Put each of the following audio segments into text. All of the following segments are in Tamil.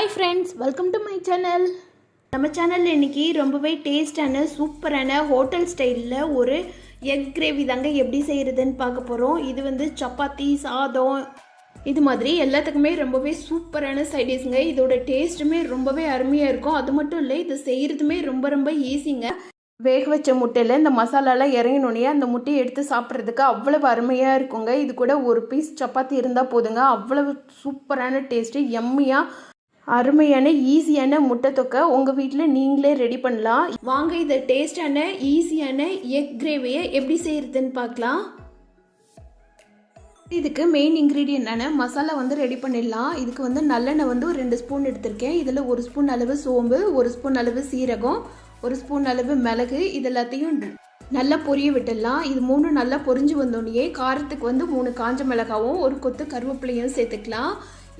Hi friends, welcome to my channel. நம்ம சேனலில் இன்றைக்கி ரொம்பவே டேஸ்டான சூப்பரான ஹோட்டல் ஸ்டைலில் ஒரு எக் கிரேவி தாங்க எப்படி செய்கிறதுன்னு பார்க்க போகிறோம். இது வந்து சப்பாத்தி, சாதம் இது மாதிரி எல்லாத்துக்குமே ரொம்பவே சூப்பரான சைடிஷ்ங்க. இதோட டேஸ்ட்டுமே ரொம்பவே அருமையாக இருக்கும். அது மட்டும் இல்லை, இது செய்கிறதுமே ரொம்ப ரொம்ப ஈஸிங்க. வேக வச்ச முட்டையில் இந்த மசாலாலாம் இறங்கினோடனே அந்த முட்டையை எடுத்து சாப்பிட்றதுக்கு அவ்வளவு அருமையாக இருக்குங்க. இது கூட ஒரு பீஸ் சப்பாத்தி இருந்தால் போதுங்க. அவ்வளவு சூப்பரான டேஸ்ட்டு, எம்மியாக அருமையான ஈஸியான முட்டை தொக்கை உங்கள் வீட்டில் நீங்களே ரெடி பண்ணலாம். வாங்க இதை டேஸ்டான ஈஸியான எக் கிரேவியை எப்படி செய்கிறதுன்னு பார்க்கலாம். இதுக்கு மெயின் இன்க்ரீடியண்டான மசாலா வந்து ரெடி பண்ணிடலாம். இதுக்கு வந்து நல்லெண்ணெய் வந்து ஒரு 2 ஸ்பூன் எடுத்திருக்கேன். இதில் 1 ஸ்பூன் அளவு சோம்பு, 1 ஸ்பூன் அளவு சீரகம், 1 ஸ்பூன் அளவு மிளகு, இது எல்லாத்தையும் நல்லா பொரிய விட்டுடலாம். இது 3 நல்லா பொரிஞ்சு வந்தோடனே காரத்துக்கு வந்து 3 காஞ்ச மிளகாவும் 1 கொத்து கருவேப்பிலையும் சேர்த்துக்கலாம்.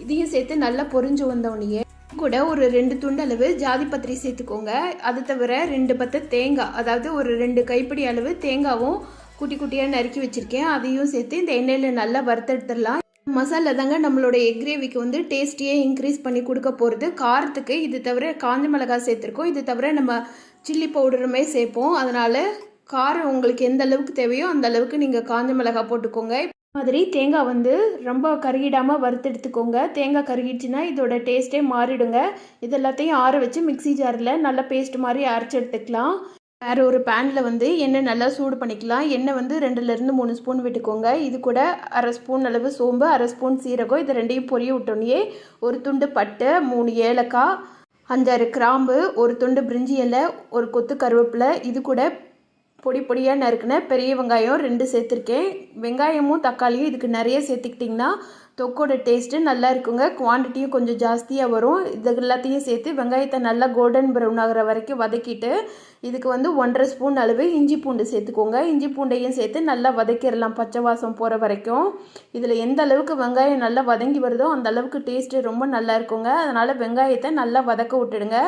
இதையும் சேர்த்து நல்லா பொரிஞ்சு வந்தோடனே கூட ஒரு 2 துண்டு அளவு ஜாதி பத்திரி சேர்த்துக்கோங்க. அது தவிர 2 பத்து தேங்காய், அதாவது ஒரு 2 கைப்பிடி அளவு தேங்காவும் குட்டி குட்டியாக நறுக்கி வச்சுருக்கேன். அதையும் சேர்த்து இந்த எண்ணெயில் நல்லா வறுத்தெடுத்துடலாம். மசாலா தாங்க நம்மளோட எக் கிரேவிக்கு வந்து டேஸ்டியே இன்க்ரீஸ் பண்ணி கொடுக்க போகிறது. காரத்துக்கு இது தவிர காஞ்ச மிளகாய் சேர்த்துருக்கோம். இது தவிர நம்ம சில்லி பவுடருமே சேர்ப்போம். அதனால் காரம் உங்களுக்கு எந்த அளவுக்கு தேவையோ அந்த அளவுக்கு நீங்கள் காஞ்ச மிளகாய் போட்டுக்கோங்க. மாதிரி தேங்காய் வந்து ரொம்ப கருகிடாமல் வறுத்தெடுத்துக்கோங்க. தேங்காய் கருகிடுச்சுன்னா இதோட டேஸ்ட்டே மாறிடுங்க. இது எல்லாத்தையும் ஆற வச்சு மிக்சி ஜாரில் நல்லா பேஸ்ட் மாதிரி அரைச்சி எடுத்துக்கலாம். வேறு ஒரு பேனில் வந்து எண்ணெய் நல்லா சூடு பண்ணிக்கலாம். எண்ணெய் வந்து 2லேருந்து 3 ஸ்பூன் விட்டுக்கோங்க. இது கூட 1/2 ஸ்பூன் அளவு சோம்பு, 1/2 ஸ்பூன் சீரகம், இது ரெண்டையும் பொரிய விட்டோன்னே 1 துண்டு பட்டை, 3 ஏலக்காய், 5-6 கிராம்பு, 1 துண்டு பிரிஞ்சி இலை, 1 கொத்து கருவேப்பிலை, இது கூட பொடி பொடியாக நறுக்குன பெரிய வெங்காயம் 2 சேர்த்துருக்கேன். வெங்காயமும் தக்காளியும் இதுக்கு நிறைய சேர்த்துக்கிட்டிங்கன்னா தொக்கோட டேஸ்ட்டு நல்லா இருக்குங்க. குவான்டிட்டியும் கொஞ்சம் ஜாஸ்தியாக வரும். இது எல்லாத்தையும் சேர்த்து வெங்காயத்தை நல்லா கோல்டன் ப்ரௌன் ஆகிற வரைக்கும் வதக்கிட்டு இதுக்கு வந்து 1/2 ஸ்பூன் அளவு இஞ்சி பூண்டு சேர்த்துக்கோங்க. இஞ்சி பூண்டையும் சேர்த்து நல்லா வதக்கிடலாம் பச்சை வாசம் போகிற வரைக்கும். இதில் எந்த அளவுக்கு வெங்காயம் நல்லா வதங்கி வருதோ அந்த அளவுக்கு டேஸ்ட்டு ரொம்ப நல்லா இருக்குங்க. அதனால் வெங்காயத்தை நல்லா வதக்க விட்டுடுங்க.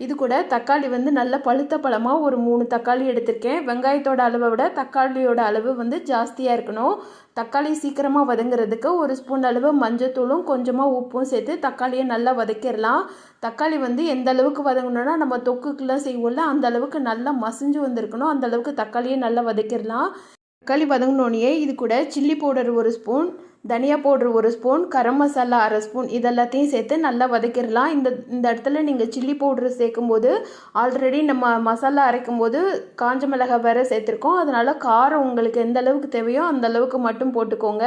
இது கூட தக்காளி வந்து நல்லா பழுத்த பழமாக ஒரு 3 தக்காளி எடுத்திருக்கேன். வெங்காயத்தோட அளவை விட தக்காளியோட அளவு வந்து ஜாஸ்தியாக இருக்கணும். தக்காளி சீக்கிரமாக வதங்குறதுக்கு 1 ஸ்பூன் அளவு மஞ்சத்தூளும் கொஞ்சமாக உப்பும் சேர்த்து தக்காளியை நல்லா வதக்கிடலாம். தக்காளி வந்து எந்த அளவுக்கு வதங்கணும்னா நம்ம தொக்குக்கெல்லாம் செய்வோம்ல அந்த அளவுக்கு நல்லா மசிஞ்சு வந்திருக்கணும். அந்த அளவுக்கு தக்காளியை நல்லா வதக்கிடலாம். தக்காளி வதங்கினோடனே இது கூட சில்லி பவுடர் 1 ஸ்பூன், தனியா powder 1 spoon, garam masala 1/2 spoon, இதெல்லாத்தையும் சேர்த்து நல்லா வதக்கிடலாம். இந்த இடத்துல நீங்கள் சில்லி பவுடர் சேர்க்கும்போது ஆல்ரெடி நம்ம மசாலா அரைக்கும் போது காஞ்ச மிளகாய் வேறு சேர்த்துருக்கோம். அதனால் காரம் உங்களுக்கு எந்த அளவுக்கு தேவையோ அந்த அளவுக்கு மட்டும் போட்டுக்கோங்க.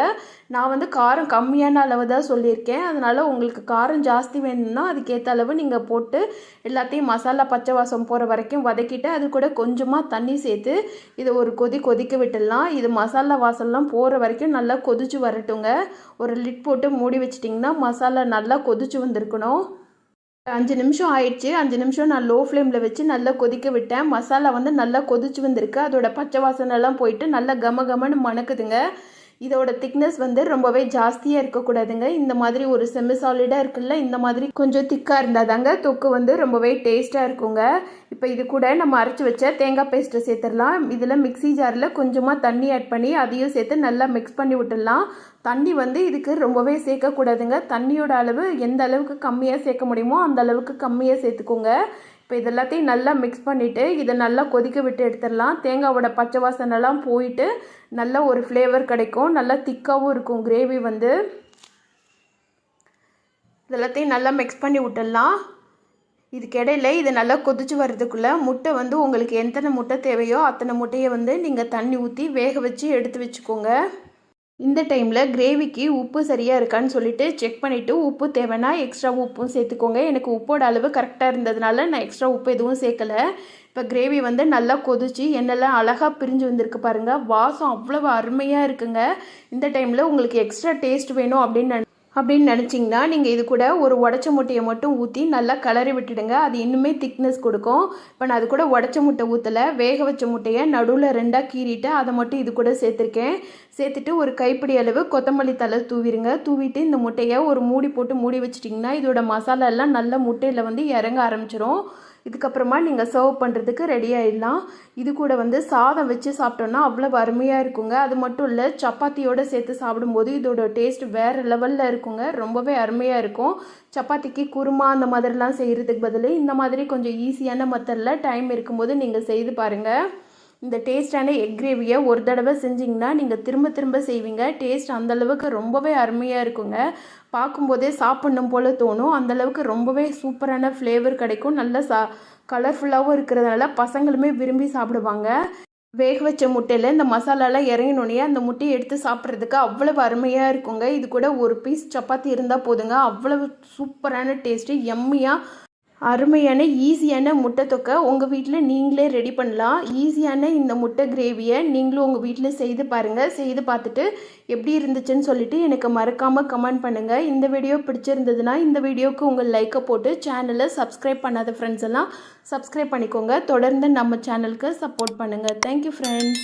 நான் வந்து காரம் கம்மியான அளவு தான் சொல்லியிருக்கேன். அதனால் உங்களுக்கு காரம் ஜாஸ்தி வேணும்னா அதுக்கேற்ற அளவு நீங்கள் போட்டு எல்லாத்தையும் மசாலா பச்சை வாசம் போகிற வரைக்கும் வதக்கிட்டு அது கூட கொஞ்சமாக தண்ணி சேர்த்து இதை ஒரு கொதிக்க விட்டுடலாம். இது மசாலா வாசம்லாம் போகிற வரைக்கும் நல்லா கொதிச்சு வரட்டும். ஒரு லிட் போட்டு மூடி வச்சிட்டிங்கன்னா மசாலா நல்லா கொதிச்சு வந்திருக்கணும். 5 நிமிஷம் ஆயிடுச்சு. 5 நிமிஷம் நான் லோ ஃப்ளேமில் வச்சு நல்லா கொதிக்க விட்டேன். மசாலா வந்து நல்லா கொதிச்சு வந்திருக்கு. அதோட பச்சை வாசனைலாம் போயிட்டு நல்லா கமன்னு மணக்குதுங்க. இதோட திக்னஸ் வந்து ரொம்பவே ஜாஸ்தியாக இருக்கக்கூடாதுங்க. இந்த மாதிரி ஒரு செமி சாலிடாக இருக்குல்ல, இந்த மாதிரி கொஞ்சம் திக்காக இருந்தால் தாங்க தொக்கு வந்து ரொம்பவே டேஸ்ட்டாக இருக்குங்க. இப்போ இது கூட நம்ம அரைச்சி வச்ச தேங்காய் பேஸ்ட்டை சேர்த்துடலாம். இதில் மிக்சி ஜாரில் கொஞ்சமாக தண்ணி ஆட் பண்ணி அதையும் சேர்த்து நல்லா மிக்ஸ் பண்ணி விட்டுடலாம். தண்ணி வந்து இதுக்கு ரொம்பவே சேர்க்கக்கூடாதுங்க. தண்ணியோட அளவு எந்த அளவுக்கு கம்மியாக சேர்க்க முடியுமோ அந்த அளவுக்கு கம்மியாக சேர்த்துக்கோங்க. இப்போ இதெல்லாத்தையும் நல்லா மிக்ஸ் பண்ணிவிட்டு இதை நல்லா கொதிக்க விட்டு எடுத்துடலாம். தேங்காவோட பச்சை வாசனைலாம் போயிட்டு நல்ல ஒரு ஃப்ளேவர் கிடைக்கும். நல்லா திக்காகவும் இருக்கும் கிரேவி வந்து. இதெல்லாத்தையும் நல்லா மிக்ஸ் பண்ணி விட்டுடலாம். இதுக்கிடையில் இது நல்லா கொதிச்சு வர்றதுக்குள்ளே முட்டை வந்து உங்களுக்கு எத்தனை முட்டை தேவையோ அத்தனை முட்டையை வந்து நீங்கள் தண்ணி ஊற்றி வேக வச்சு எடுத்து வச்சுக்கோங்க. இந்த டைமில் கிரேவிக்கு உப்பு சரியாக இருக்கான்னு சொல்லிட்டு செக் பண்ணிவிட்டு உப்பு தேவைன்னா எக்ஸ்ட்ரா உப்பும் சேர்த்துக்கோங்க. எனக்கு உப்போட அளவு கரெக்டாக இருந்ததுனால நான் எக்ஸ்ட்ரா உப்பு எதுவும் சேர்க்கலை. இப்போ கிரேவி வந்து நல்லா கொதிச்சு எண்ணெய்லாம் அழகாக பிரிஞ்சு வந்திருக்கு பாருங்கள். வாசம் அவ்வளவு அருமையாக இருக்குங்க. இந்த டைமில் உங்களுக்கு எக்ஸ்ட்ரா டேஸ்ட் வேணும் அப்படின்னு நினச்சிங்கன்னா நீங்கள் இது கூட ஒரு உடச்ச முட்டையை மட்டும் ஊற்றி நல்லா கிளறி விட்டுடுங்க. அது இன்னுமே திக்னஸ் கொடுக்கும். இப்போ நான் அது கூட உடச்ச முட்டை ஊற்றலை. வேக வச்ச முட்டையை நடுவில் 2ஆக கீறிட்டு அதை மட்டும் இது கூட சேர்த்துருக்கேன். சேர்த்துட்டு ஒரு கைப்பிடி அளவு கொத்தமல்லி தழை தூவிடுங்க. தூவிட்டு இந்த முட்டையை ஒரு மூடி போட்டு மூடி வச்சிட்டிங்கன்னா இதோட மசாலா எல்லாம் நல்லா முட்டையில் வந்து இறங்க ஆரம்பிச்சிடும். இதுக்கப்புறமா நீங்கள் சர்வ் பண்ணுறதுக்கு ரெடி ஆகிடலாம். இது கூட வந்து சாதம் வச்சு சாப்பிட்டோன்னா அவ்வளோ அருமையாக இருக்குங்க. அது மட்டும் இல்லை, சப்பாத்தியோடு சேர்த்து சாப்பிடும்போது இதோட டேஸ்ட் வேறு லெவலில் இருக்குங்க. ரொம்பவே அருமையாக இருக்கும். சப்பாத்திக்கு குருமா அந்த மாதிரிலாம் செய்கிறதுக்கு பதில் இந்த மாதிரி கொஞ்சம் ஈஸியான மெத்தடில் டைம் இருக்கும்போது நீங்கள் செய்து பாருங்கள். இந்த டேஸ்டான எக் கிரேவியை ஒரு தடவை செஞ்சிங்கன்னா நீங்கள் திரும்ப திரும்ப செய்வீங்க. டேஸ்ட் அந்தளவுக்கு ரொம்பவே அருமையாக இருக்குங்க. பார்க்கும்போதே சாப்பிட்ணும் போல் தோணும். அந்தளவுக்கு ரொம்பவே சூப்பரான ஃப்ளேவர் கிடைக்கும். நல்ல கலர்ஃபுல்லாகவும் இருக்கிறதுனால பசங்களுமே விரும்பி சாப்பிடுவாங்க. வேக வச்ச முட்டையில் இந்த மசாலாலாம் இறங்கினோடனே அந்த முட்டையை எடுத்து சாப்பிட்றதுக்கு அவ்வளவு அருமையாக இருக்குங்க. இது கூட ஒரு பீஸ் சப்பாத்தி இருந்தால் போதுங்க. அவ்வளவு சூப்பரான டேஸ்ட்டு, எம்மியாக அருமையான ஈஸியான முட்டை தொக்கை உங்கள் வீட்டில் நீங்களே ரெடி பண்ணலாம். ஈஸியான இந்த முட்டை கிரேவியை நீங்களும் உங்கள் வீட்டில் செய்து பாருங்கள். செய்து பார்த்துட்டு எப்படி இருந்துச்சுன்னு சொல்லிவிட்டு எனக்கு மறக்காமல் கமெண்ட் பண்ணுங்கள். இந்த வீடியோ பிடிச்சிருந்ததுன்னா இந்த வீடியோவுக்கு உங்கள் லைக்கை போட்டு சேனலை சப்ஸ்கிரைப் பண்ணாத ஃப்ரெண்ட்ஸ் எல்லாம் சப்ஸ்கிரைப் பண்ணிக்கோங்க. தொடர்ந்து நம்ம சேனலுக்கு சப்போர்ட் பண்ணுங்கள். Thank you friends.